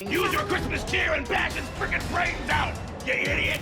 Use your Christmas cheer and bash his frickin' brains out, you idiot!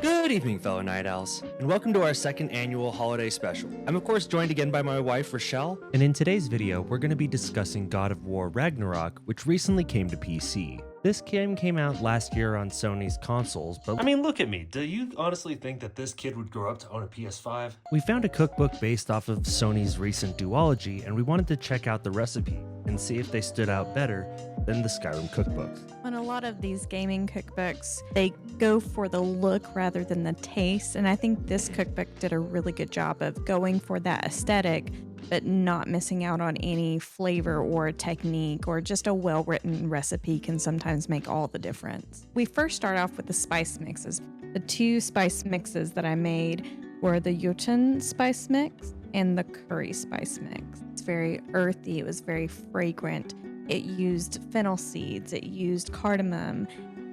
Good evening, fellow Night Owls, and welcome to our second annual holiday special. I'm of course joined again by my wife, Rachelle, and in today's video, we're going to be discussing God of War Ragnarok, which recently came to PC. This game came out last year on Sony's consoles, but I mean, look at me. Do you honestly think that this kid would grow up to own a PS5? we found a cookbook based off of Sony's recent duology, and we wanted to check out the recipe and see if they stood out better than the Skyrim cookbook. On a lot of these gaming cookbooks, they go for the look rather than the taste, and I think this cookbook did a really good job of going for that aesthetic, but not missing out on any flavor or technique, or just a well-written recipe can sometimes make all the difference. We first start off with the spice mixes. The two spice mixes that I made were the Jotun spice mix and the curry spice mix. It's very earthy, it was very fragrant. It used fennel seeds, it used cardamom,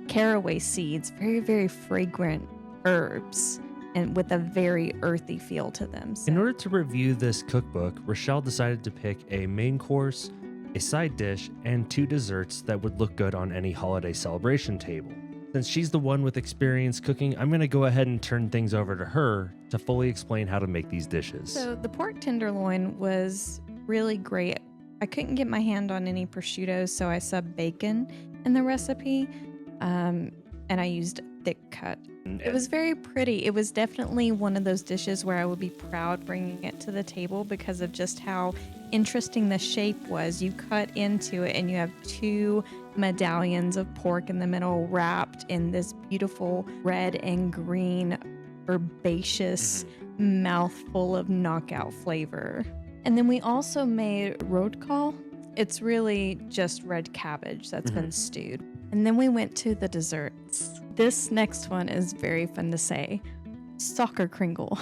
caraway seeds, very, very fragrant herbs, and with a very earthy feel to them. In order to review this cookbook, Rachelle decided to pick a main course, a side dish, and two desserts that would look good on any holiday celebration table. Since she's the one with experience cooking, I'm going to go ahead and turn things over to her to fully explain how to make these dishes. So the pork tenderloin was really great. I couldn't get my hand on any prosciutto, so I subbed bacon in the recipe, and I used thick cut. It was very pretty. It was definitely one of those dishes where I would be proud bringing it to the table because of just how interesting the shape was. You cut into it and you have two medallions of pork in the middle wrapped in this beautiful red and green herbaceous mouthful of knockout flavor. And then we also made rotkohl. It's really just red cabbage that's been stewed. And then we went to the desserts. This next one is very fun to say. Soccer kringle.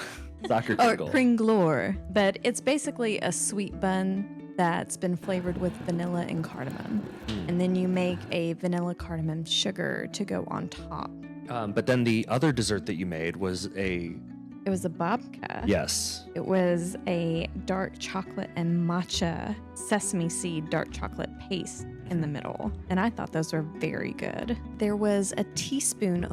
Soccer Or kringle. kringlor. But it's basically a sweet bun that's been flavored with vanilla and cardamom. And then you make a vanilla cardamom sugar to go on top. But then the other dessert that you made was It was a babka. yes. It was a dark chocolate and matcha sesame seed dark chocolate paste in the middle. And I thought those were very good. There was a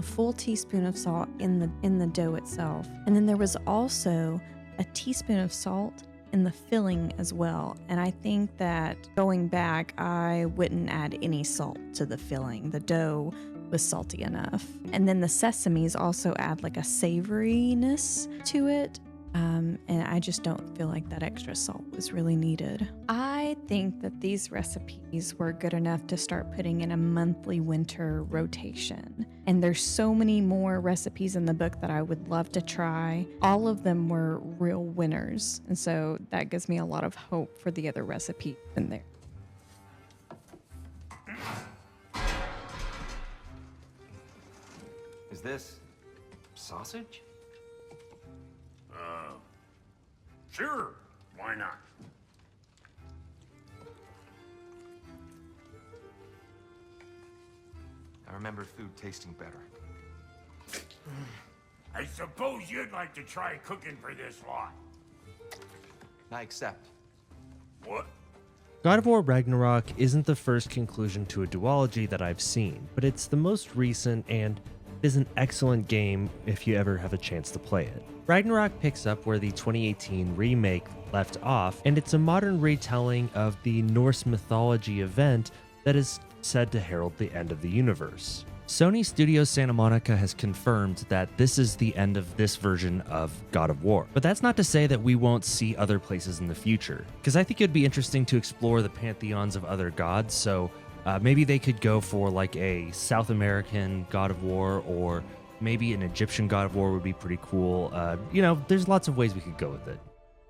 full teaspoon of salt in the dough itself. And then there was also a teaspoon of salt in the filling as well. And I think that going back, I wouldn't add any salt to the filling. The dough was salty enough. And then the sesames also add like a savoriness to it. And I just don't feel like that extra salt was really needed. I think that these recipes were good enough to start putting in a monthly winter rotation. And there's so many more recipes in the book that I would love to try. All of them were real winners. And so that gives me a lot of hope for the other recipes in there. Is this sausage? Sure, why not? I remember food tasting better. I suppose you'd like to try cooking for this lot. I accept. What? God of War Ragnarok isn't the first conclusion to a duology that I've seen, but it's the most recent and is an excellent game if you ever have a chance to play it. Ragnarok picks up where the 2018 remake left off, and it's a modern retelling of the Norse mythology event that is said to herald the end of the universe. Sony Studios Santa Monica has confirmed that this is the end of this version of God of War. But that's not to say that we won't see other places in the future, because I think it'd be interesting to explore the pantheons of other gods, so maybe they could go for like a South American God of War, or maybe an Egyptian God of War would be pretty cool. There's lots of ways we could go with it.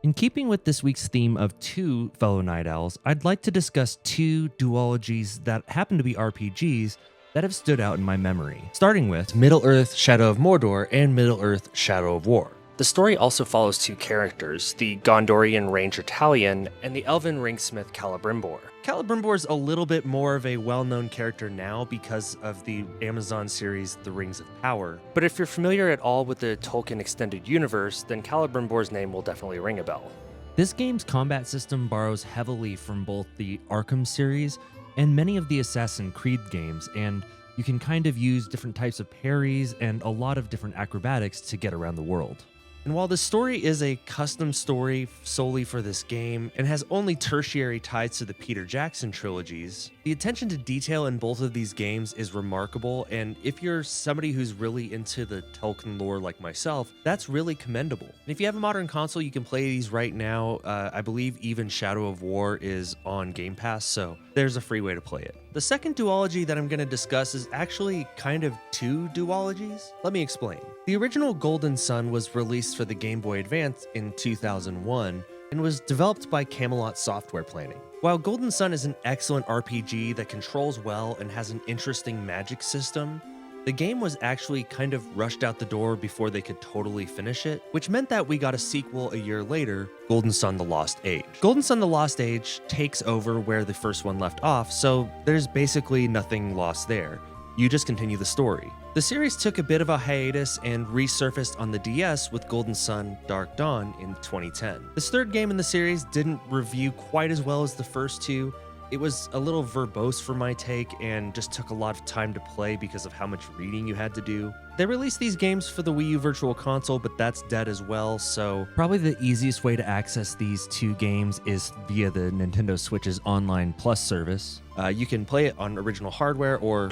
In keeping with this week's theme of two fellow Night Owls, I'd like to discuss two duologies that happen to be RPGs that have stood out in my memory, starting with Middle-earth: Shadow of Mordor and Middle-earth: Shadow of War. The story also follows two characters, the Gondorian Ranger Talion and the Elven ringsmith Celebrimbor. Celebrimbor's a little bit more of a well-known character now because of the Amazon series The Rings of Power, but if you're familiar at all with the Tolkien extended universe, then Celebrimbor's name will definitely ring a bell. This game's combat system borrows heavily from both the Arkham series and many of the Assassin's Creed games, and you can kind of use different types of parries and a lot of different acrobatics to get around the world. And while the story is a custom story solely for this game and has only tertiary ties to the Peter Jackson trilogies, the attention to detail in both of these games is remarkable, and if you're somebody who's really into the Tolkien lore like myself, that's really commendable. And if you have a modern console, you can play these right now. I believe even Shadow of War is on Game Pass, so there's a free way to play it. The second duology that I'm going to discuss is actually kind of two duologies. Let me explain. The original Golden Sun was released for the Game Boy Advance in 2001 and was developed by Camelot Software Planning. While Golden Sun is an excellent RPG that controls well and has an interesting magic system, the game was actually kind of rushed out the door before they could totally finish it, which meant that we got a sequel a year later, Golden Sun: The Lost Age. Golden Sun: The Lost Age takes over where the first one left off, so there's basically nothing lost there. You just continue the story. The series took a bit of a hiatus and resurfaced on the DS with Golden Sun: Dark Dawn in 2010. This third game in the series didn't review quite as well as the first two. It was a little verbose for my take and just took a lot of time to play because of how much reading you had to do. They released these games for the Wii U Virtual Console, but that's dead as well, so probably the easiest way to access these two games is via the Nintendo Switch's Online Plus service. You can play it on original hardware or...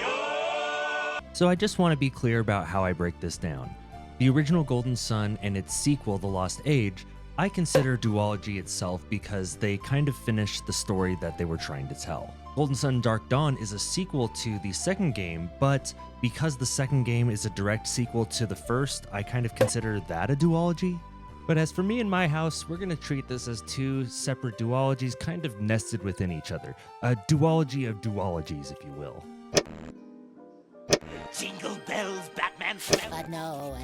So I just want to be clear about how I break this down. The original Golden Sun and its sequel, The Lost Age, I consider duology itself because they kind of finished the story that they were trying to tell. Golden Sun: Dark Dawn is a sequel to the second game, but because the second game is a direct sequel to the first, I kind of consider that a duology. But as for me and my house, we're going to treat this as two separate duologies kind of nested within each other. A duology of duologies, if you will. Jingle bells, Batman smell. But Noel,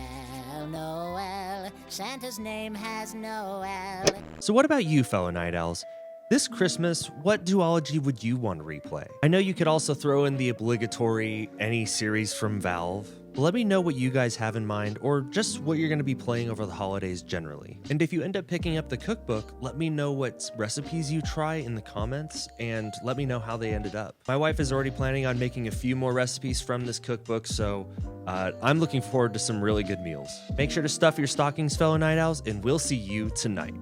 Noel, Santa's name has Noel. So what about you, fellow Night Owls? This Christmas, what duology would you want to replay? I know you could also throw in the obligatory any series from Valve. Let me know what you guys have in mind, or just what you're going to be playing over the holidays generally. And if you end up picking up the cookbook, let me know what recipes you try in the comments, and let me know how they ended up. My wife is already planning on making a few more recipes from this cookbook, so I'm looking forward to some really good meals. Make sure to stuff your stockings, fellow Night Owls, and we'll see you tonight.